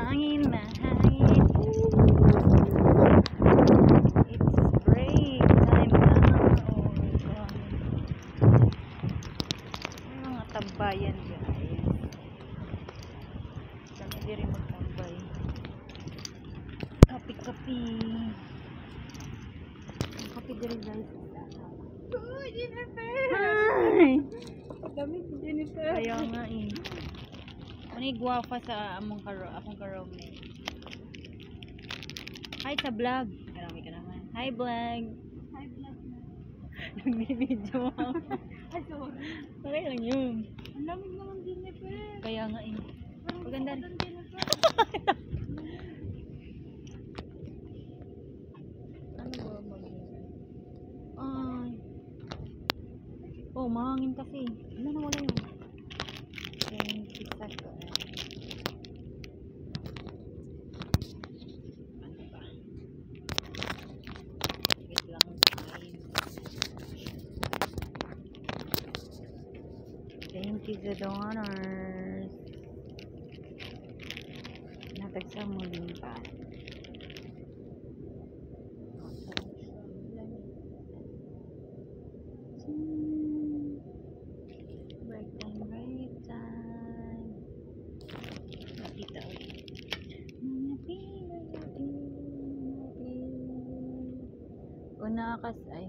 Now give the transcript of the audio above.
Mahangin, mahangin. It's break time now. May mga tambayan guys. Kami di rin magtambay. Kapi-kapi. Ang kapi di rin guys. Uy, Jennifer! Hi! Dami si Jennifer. Kaya nga eh. Ano guwapa sa akong karong eh. Hi sa vlog. Karami ka naman. Hi vlog. Hi, vlog na. Nagbibidyo ako. Ay, sorry. Okay lang yun. Ang lamig naman, Jennifer. Kaya nga eh. Parang Maganda. gusto ko ng Jennifer. Ano ba mag ay. Oh, mahangin kasi. Ano na wala yun? 20 seconds. Ano ba? Wait lang guys. Thank you to the honors. Natagsa mo din pa. Break time. Nakita ulit. Una kas ay